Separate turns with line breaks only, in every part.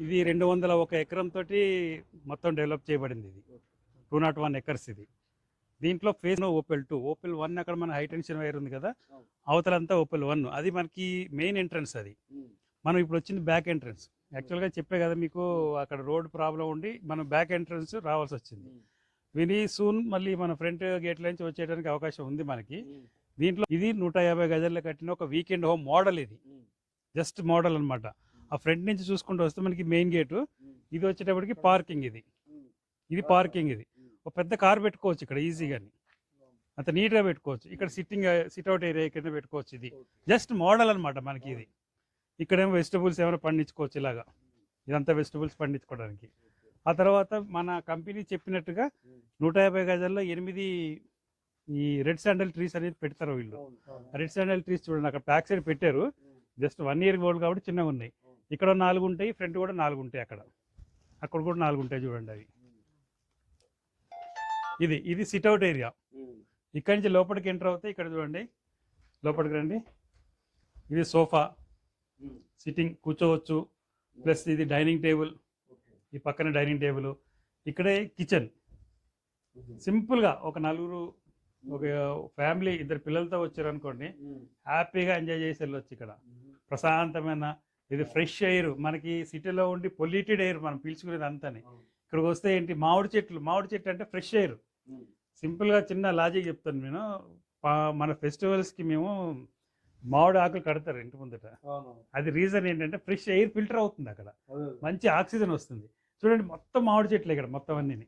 ఇది 201 ఎకరం తోటి మొత్తం డెవలప్ చేయబడింది. ఇది 201 ఎకర్స్. ఇది దీంట్లో ఫేజ్ ఓపెల్ 1 అక్కడ మన హై టెన్షన్ వైర్ ఉంది కదా, అవతలంతా ఓపెల్ 1. అది మనకి మెయిన్ ఎంట్రన్స్. అది మనం ఇప్పుడు వచ్చింది బ్యాక్ ఎంట్రన్స్. యాక్చువల్గా చెప్పే కదా మీకు, అక్కడ రోడ్ ప్రాబ్లం ఉండి మనం బ్యాక్ ఎంట్రన్స్ రావాల్సి వచ్చింది. విని సూన్ మళ్ళీ మన ఫ్రంట్ గేట్ నుంచి వచ్చేయడానికి అవకాశం ఉంది మనకి. దీంట్లో ఇది 150 గజాల్లో కట్టిన ఒక వీకెండ్ హోమ్ మోడల్. ఇది జస్ట్ మోడల్ అనమాట. ఆ ఫ్రంట్ నుంచి చూసుకుంటూ వస్తే మనకి మెయిన్ గేటు, ఇది వచ్చేటప్పటికి పార్కింగ్. ఇది పార్కింగ్. ఇది ఒక పెద్ద కార్ పెట్టుకోవచ్చు ఇక్కడ ఈజీగా, అంత నీట్గా పెట్టుకోవచ్చు. ఇక్కడ సిట్అవుట్ ఏరియా కింద పెట్టుకోవచ్చు. ఇది జస్ట్ మోడల్ అనమాట మనకి. ఇది ఇక్కడేమో వెజిటబుల్స్ ఏమైనా పండించుకోవచ్చు ఇలాగా. ఇదంతా వెజిటబుల్స్ పండించుకోవడానికి. ఆ తర్వాత మన కంపెనీ చెప్పినట్టుగా 150 గజాల్లో 8 ఈ రెడ్ శాండల్ ట్రీస్ అనేది పెడతారు వీళ్ళు. రెడ్ శాండల్ ట్రీస్ చూడండి, అక్కడ బ్యాక్ సైడ్ పెట్టారు. జస్ట్ 1 year ఓల్డ్ కాబట్టి చిన్నగా ఉన్నాయి. ఇక్కడ 4 ఉంటాయి, ఫ్రంట్ కూడా 4 ఉంటాయి, అక్కడ కూడా 4 ఉంటాయి చూడండి అవి. ఇది సిట్అవుట్ ఏరియా. ఇక్కడి నుంచి లోపలికి ఎంటర్ అవుతాయి. ఇక్కడ చూడండి, లోపలికి రండి. ఇది సోఫా, సిట్టింగ్ కూర్చోవచ్చు. ప్లస్ ఇది డైనింగ్ టేబుల్, ఈ పక్కన డైనింగ్ టేబుల్. ఇక్కడే కిచెన్. సింపుల్గా ఒక నలుగురు, ఒక ఫ్యామిలీ 2 పిల్లలతో వచ్చారు అనుకోండి, హ్యాపీగా ఎంజాయ్ చేసి వెళ్ళొచ్చు. ఇక్కడ ప్రశాంతమైన, ఇది ఫ్రెష్ ఎయిర్. మనకి సిటీలో ఉండి పొల్యూటెడ్ ఎయిర్ మనం పీల్చుకునేది అంతని. ఇక్కడికి వస్తే ఏంటి, మామిడి చెట్టు అంటే ఫ్రెష్ ఎయిర్. సింపుల్గా చిన్న లాజిక్ చెప్తాను నేను. మన ఫెస్టివల్స్కి మేము మామిడి ఆకులు కడతారు ఇంటి ముందట. అది రీజన్ ఏంటంటే ఫ్రెష్ ఎయిర్ ఫిల్టర్ అవుతుంది, అక్కడ మంచి ఆక్సిజన్ వస్తుంది. చూడండి, మొత్తం మామిడి చెట్లు ఇక్కడ మొత్తం అన్ని.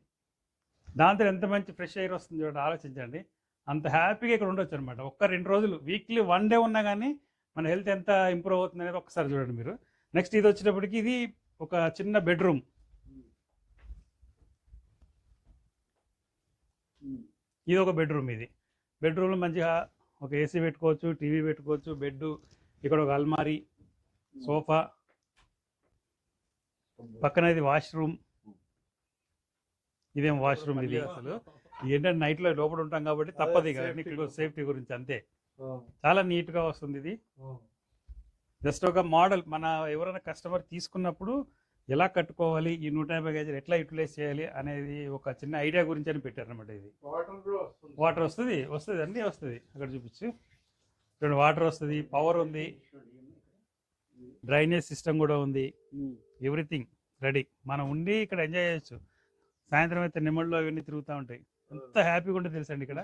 దాంతో ఎంత మంచి ఫ్రెష్ ఎయిర్ వస్తుంది చూడండి. ఆలోచించండి, అంత హ్యాపీగా ఇక్కడ ఉండొచ్చు అనమాట. 1-2 రోజులు, వీక్లీ 1 day ఉన్నా కానీ మన హెల్త్ ఎంత ఇంప్రూవ్ అవుతుంది అనేది ఒకసారి చూడండి మీరు. నెక్స్ట్ ఇది వచ్చేటప్పటికి ఇది ఒక చిన్న బెడ్రూమ్. ఇది ఒక బెడ్రూమ్. ఇది బెడ్రూమ్లో మంచిగా ఒక ఏసీ పెట్టుకోవచ్చు, టీవీ పెట్టుకోవచ్చు, బెడ్, ఇక్కడ ఒక అల్మారీ, సోఫా, పక్కన ఇది వాష్రూమ్. ఇదేం వాష్రూమ్. ఇది అసలు ఏంటంటే నైట్లో లోపల ఉంటాం కాబట్టి తప్పదు ఇక, సేఫ్టీ గురించి అంతే. చాలా నీట్గా వస్తుంది. ఇది జస్ట్ ఒక మోడల్. మన ఎవరైనా కస్టమర్ తీసుకున్నప్పుడు ఎలా కట్టుకోవాలి, ఈ 150 గజాలు ఎట్లా యూటిలైజ్ చేయాలి అనేది ఒక చిన్న ఐడియా గురించి అని పెట్టారనమాట. ఇది వాటర్ వస్తుంది, అన్నీ వస్తుంది. అక్కడ చూపించు చూడండి, వాటర్ వస్తుంది, పవర్ ఉంది, డ్రైనేజ్ సిస్టమ్ కూడా ఉంది. Everything ready. మనం ఉండి ఇక్కడ ఎంజాయ్ చేయొచ్చు. సాయంత్రం అయితే నిమ్మల్లో అవన్నీ తిరుగుతూ ఉంటాయి. ఎంత హ్యాపీగా ఉంటుంది తెలుసండి ఇక్కడ.